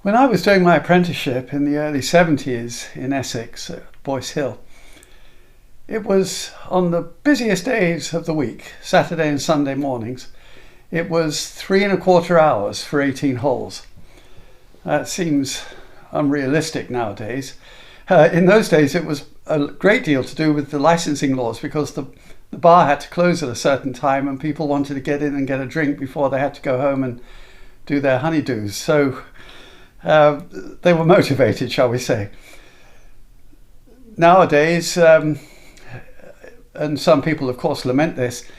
When I was doing my apprenticeship in the early 70s in Essex at Boyce Hill, it was on the busiest days of the week, Saturday and Sunday mornings. It was 3¼ hours for 18 holes. That seems unrealistic nowadays. In those days, it was a great deal to do with the licensing laws because the bar had to close at a certain time and people wanted to get in and get a drink before they had to go home and do their honeydews. So they were motivated, shall we say. Nowadays, and some people of course lament this,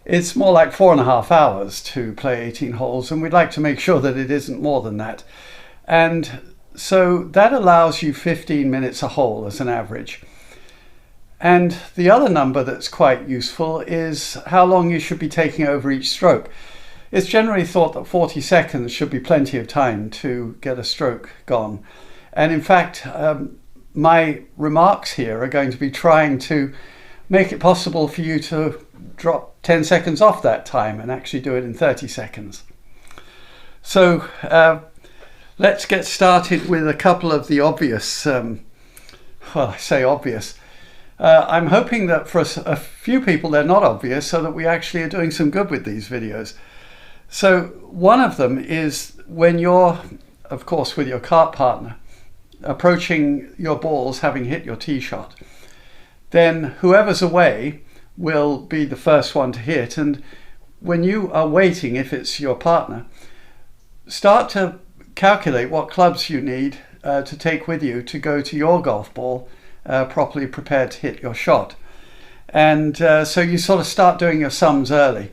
it's more like 4½ hours to play 18 holes, and we'd like to make sure that it isn't more than that. And so that allows you 15 minutes a hole as an average. And the other number that's quite useful is how long you should be taking over each stroke. It's generally thought that 40 seconds should be plenty of time to get a stroke gone. And in fact, my remarks here are going to be trying to make it possible for you to drop 10 seconds off that time and actually do it in 30 seconds. So let's get started with a couple of the obvious, well, I say obvious. I'm hoping that for a few people they're not obvious, so that we actually are doing some good with these videos. So one of them is when you're, of course, with your kart partner, approaching your balls having hit your tee shot, then whoever's away will be the first one to hit. And when you are waiting, if it's your partner, start to calculate what clubs you need to take with you to go to your golf ball properly prepared to hit your shot. And so you sort of start doing your sums early.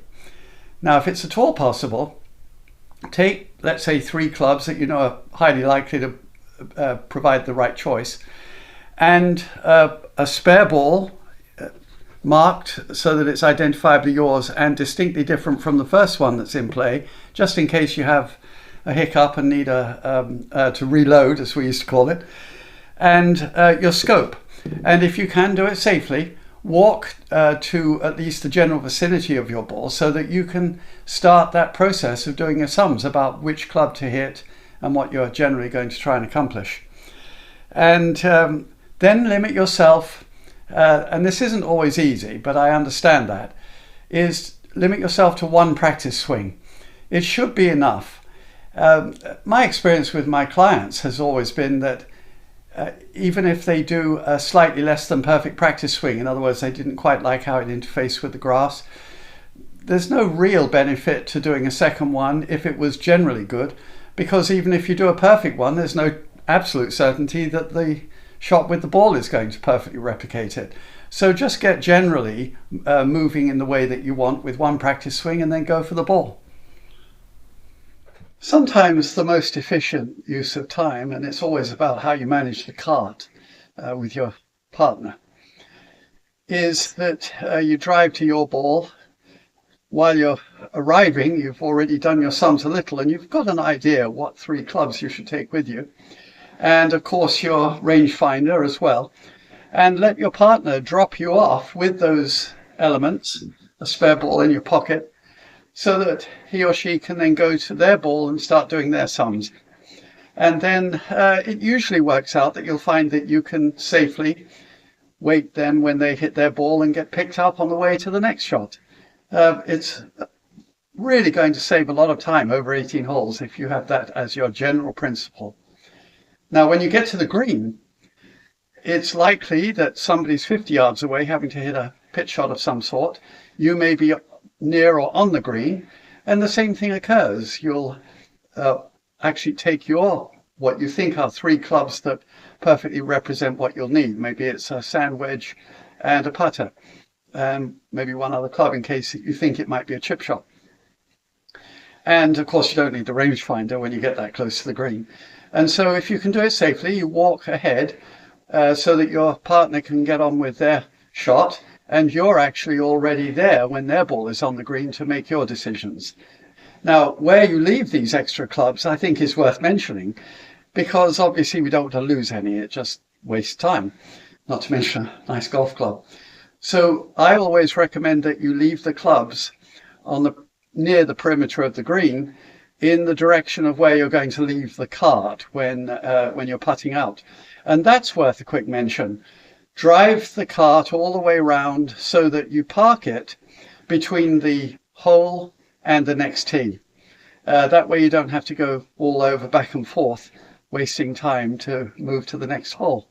Now, if it's at all possible, take, let's say, 3 clubs that you know are highly likely to provide the right choice, and a spare ball marked so that it's identifiably yours and distinctly different from the first one that's in play, just in case you have a hiccup and need to reload, as we used to call it, and your scope. And if you can do it safely, walk to at least the general vicinity of your ball so that you can start that process of doing your sums about which club to hit and what you're generally going to try and accomplish. And then limit yourself, and this isn't always easy, but I understand that, is limit yourself to 1 practice swing. It should be enough. My experience with my clients has always been that even if they do a slightly less than perfect practice swing, in other words, they didn't quite like how it interfaced with the grass, there's no real benefit to doing a second one if it was generally good, because even if you do a perfect one, there's no absolute certainty that the shot with the ball is going to perfectly replicate it. So just get generally moving in the way that you want with 1 practice swing and then go for the ball. Sometimes the most efficient use of time, and it's always about how you manage the kart with your partner, is that you drive to your ball. While you're arriving, you've already done your sums a little and you've got an idea what 3 clubs you should take with you. And of course your rangefinder as well. And let your partner drop you off with those elements, a spare ball in your pocket, so that he or she can then go to their ball and start doing their sums. And then it usually works out that you'll find that you can safely wait then when they hit their ball and get picked up on the way to the next shot. It's really going to save a lot of time over 18 holes if you have that as your general principle. Now, when you get to the green, it's likely that somebody's 50 yards away having to hit a pitch shot of some sort. You may be near or on the green, and the same thing occurs. You'll actually take what you think are 3 clubs that perfectly represent what you'll need. Maybe it's a sand wedge and a putter, and maybe 1 other club in case you think it might be a chip shot. And of course you don't need the rangefinder when you get that close to the green. And so if you can do it safely, you walk ahead so that your partner can get on with their shot, and you're actually already there when their ball is on the green to make your decisions. Now, where you leave these extra clubs, I think, is worth mentioning, because obviously we don't want to lose any. It just wastes time, not to mention a nice golf club. So I always recommend that you leave the clubs on near the perimeter of the green, in the direction of where you're going to leave the cart when you're putting out. And that's worth a quick mention. Drive the cart all the way around so that you park it between the hole and the next tee. That way you don't have to go all over back and forth, wasting time to move to the next hole.